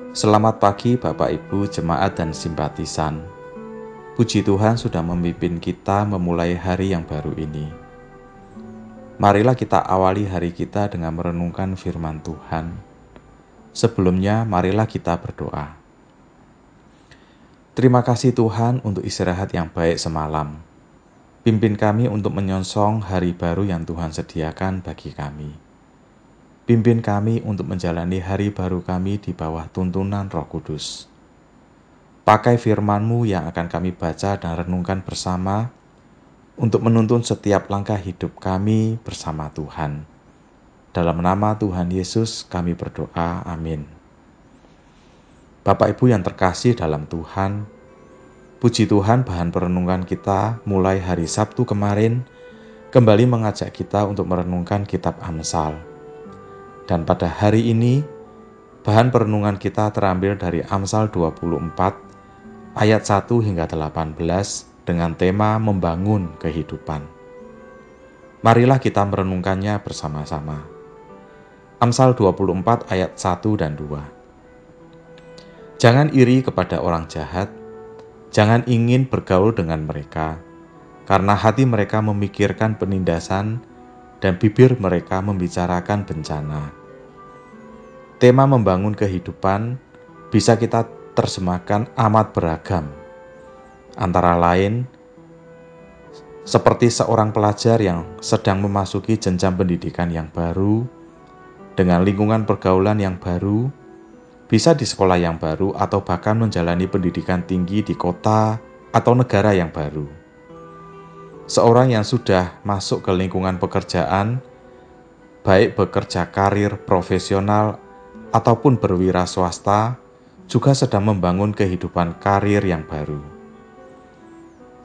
Selamat pagi Bapak Ibu jemaat dan simpatisan. Puji Tuhan sudah memimpin kita memulai hari yang baru ini. Marilah kita awali hari kita dengan merenungkan firman Tuhan. Sebelumnya marilah kita berdoa. Terima kasih Tuhan untuk istirahat yang baik semalam. Pimpin kami untuk menyongsong hari baru yang Tuhan sediakan bagi kami. Pimpin kami untuk menjalani hari baru kami di bawah tuntunan Roh Kudus. Pakai firman-Mu yang akan kami baca dan renungkan bersama untuk menuntun setiap langkah hidup kami bersama Tuhan. Dalam nama Tuhan Yesus kami berdoa, amin. Bapak Ibu yang terkasih dalam Tuhan, puji Tuhan bahan perenungan kita mulai hari Sabtu kemarin kembali mengajak kita untuk merenungkan kitab Amsal. Dan pada hari ini, bahan perenungan kita terambil dari Amsal 24, ayat 1 hingga 18 dengan tema membangun kehidupan. Marilah kita merenungkannya bersama-sama. Amsal 24 ayat 1 dan 2. Jangan iri kepada orang jahat, jangan ingin bergaul dengan mereka, karena hati mereka memikirkan penindasan dan bibir mereka membicarakan bencana. Tema membangun kehidupan bisa kita terjemahkan amat beragam. Antara lain, seperti seorang pelajar yang sedang memasuki jenjang pendidikan yang baru, dengan lingkungan pergaulan yang baru, bisa di sekolah yang baru atau bahkan menjalani pendidikan tinggi di kota atau negara yang baru. Seorang yang sudah masuk ke lingkungan pekerjaan, baik bekerja karir profesional ataupun berwira swasta, juga sedang membangun kehidupan karir yang baru.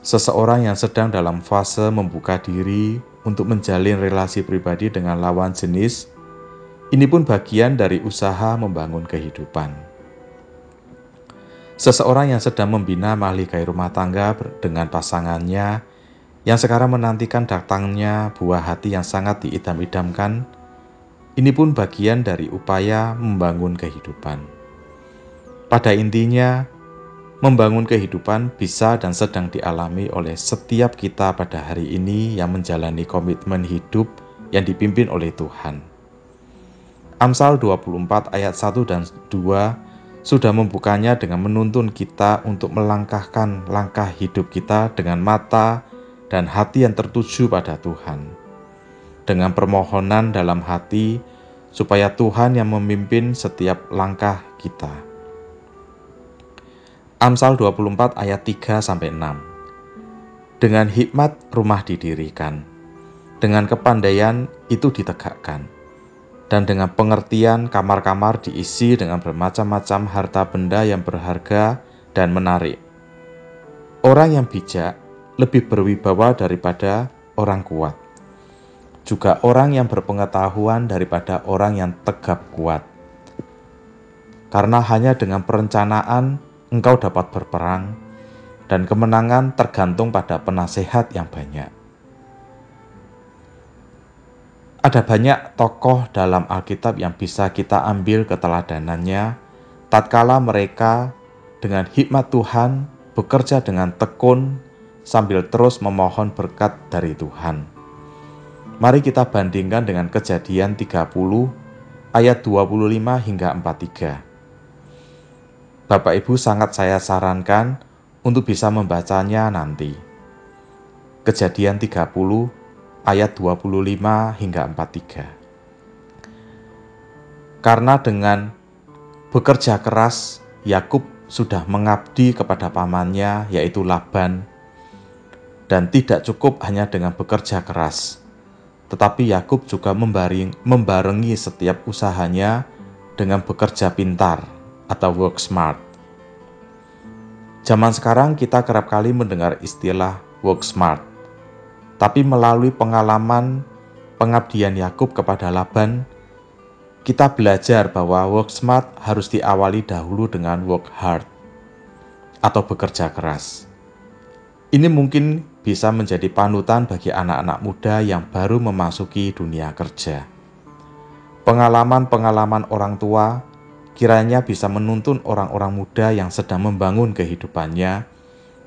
Seseorang yang sedang dalam fase membuka diri untuk menjalin relasi pribadi dengan lawan jenis, ini pun bagian dari usaha membangun kehidupan. Seseorang yang sedang membina mahligai rumah tangga dengan pasangannya, yang sekarang menantikan datangnya buah hati yang sangat diidam-idamkan, ini pun bagian dari upaya membangun kehidupan. Pada intinya, membangun kehidupan bisa dan sedang dialami oleh setiap kita pada hari ini yang menjalani komitmen hidup yang dipimpin oleh Tuhan. Amsal 24 ayat 1 dan 2 sudah membukanya dengan menuntun kita untuk melangkahkan langkah hidup kita dengan mata dan hati yang tertuju pada Tuhan. Dengan permohonan dalam hati, supaya Tuhan yang memimpin setiap langkah kita. Amsal 24 ayat 3-6. Dengan hikmat rumah didirikan, dengan kepandaian itu ditegakkan, dan dengan pengertian kamar-kamar diisi dengan bermacam-macam harta benda yang berharga dan menarik. Orang yang bijak lebih berwibawa daripada orang kuat, juga orang yang berpengetahuan daripada orang yang tegap kuat. Karena hanya dengan perencanaan engkau dapat berperang, dan kemenangan tergantung pada penasehat yang banyak. Ada banyak tokoh dalam Alkitab yang bisa kita ambil keteladanannya, tatkala mereka dengan hikmat Tuhan bekerja dengan tekun sambil terus memohon berkat dari Tuhan. Mari kita bandingkan dengan Kejadian 30 ayat 25 hingga 43. Bapak Ibu sangat saya sarankan untuk bisa membacanya nanti. Kejadian 30 ayat 25 hingga 43. Karena dengan bekerja keras Yakub sudah mengabdi kepada pamannya yaitu Laban, dan tidak cukup hanya dengan bekerja keras, tetapi Yakub juga membarengi setiap usahanya dengan bekerja pintar atau work smart. Zaman sekarang kita kerap kali mendengar istilah work smart, tapi melalui pengalaman pengabdian Yakub kepada Laban, kita belajar bahwa work smart harus diawali dahulu dengan work hard atau bekerja keras. Ini mungkin bisa menjadi panutan bagi anak-anak muda yang baru memasuki dunia kerja. Pengalaman-pengalaman orang tua kiranya bisa menuntun orang-orang muda yang sedang membangun kehidupannya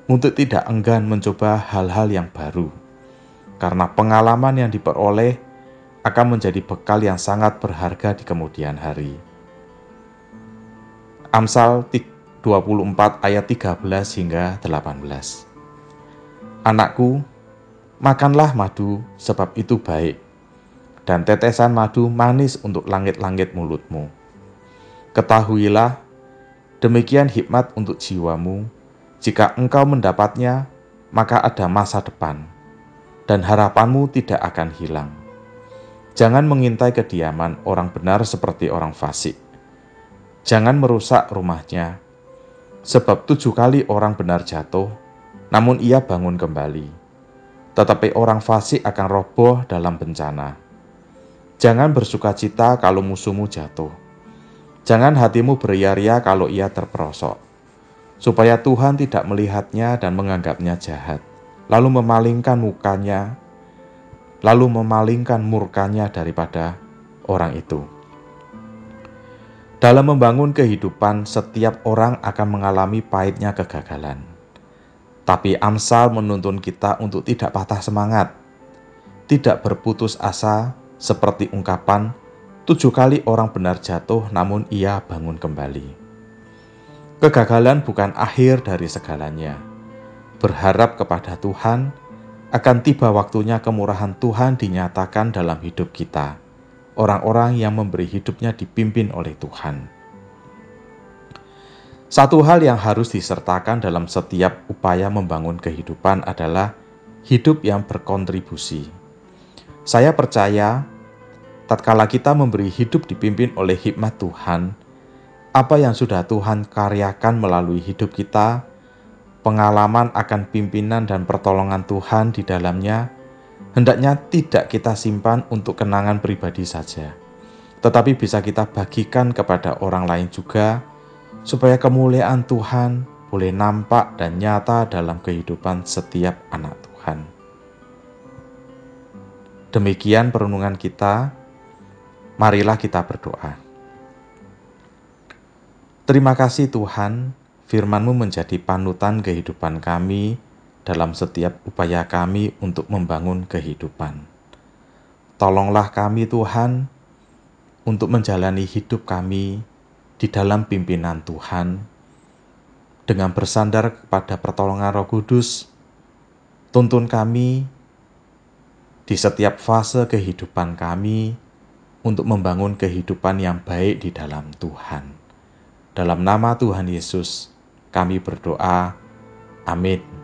untuk tidak enggan mencoba hal-hal yang baru, karena pengalaman yang diperoleh akan menjadi bekal yang sangat berharga di kemudian hari. Amsal 24 ayat 13 hingga 18. Anakku, makanlah madu sebab itu baik, dan tetesan madu manis untuk langit-langit mulutmu. Ketahuilah, demikian hikmat untuk jiwamu, jika engkau mendapatnya, maka ada masa depan, dan harapanmu tidak akan hilang. Jangan mengintai kediaman orang benar seperti orang fasik. Jangan merusak rumahnya, sebab 7 kali orang benar jatuh, namun ia bangun kembali. Tetapi orang fasik akan roboh dalam bencana. Jangan bersukacita kalau musuhmu jatuh. Jangan hatimu beria-ria kalau ia terperosok, supaya Tuhan tidak melihatnya dan menganggapnya jahat, lalu memalingkan murkanya daripada orang itu. Dalam membangun kehidupan, setiap orang akan mengalami pahitnya kegagalan. Tapi Amsal menuntun kita untuk tidak patah semangat, tidak berputus asa, seperti ungkapan 7 kali orang benar jatuh namun ia bangun kembali. Kegagalan bukan akhir dari segalanya. Berharap kepada Tuhan, akan tiba waktunya kemurahan Tuhan dinyatakan dalam hidup kita, orang-orang yang memberi hidupnya dipimpin oleh Tuhan. Satu hal yang harus disertakan dalam setiap upaya membangun kehidupan adalah hidup yang berkontribusi. Saya percaya, tatkala kita memberi hidup dipimpin oleh hikmat Tuhan, apa yang sudah Tuhan karyakan melalui hidup kita, pengalaman akan pimpinan dan pertolongan Tuhan di dalamnya, hendaknya tidak kita simpan untuk kenangan pribadi saja, tetapi bisa kita bagikan kepada orang lain juga, supaya kemuliaan Tuhan boleh nampak dan nyata dalam kehidupan setiap anak Tuhan. Demikian perenungan kita. Marilah kita berdoa. Terima kasih Tuhan, firman-Mu menjadi panutan kehidupan kami dalam setiap upaya kami untuk membangun kehidupan. Tolonglah kami Tuhan untuk menjalani hidup kami di dalam pimpinan Tuhan, dengan bersandar kepada pertolongan Roh Kudus. Tuntun kami di setiap fase kehidupan kami untuk membangun kehidupan yang baik di dalam Tuhan. Dalam nama Tuhan Yesus, kami berdoa. Amin.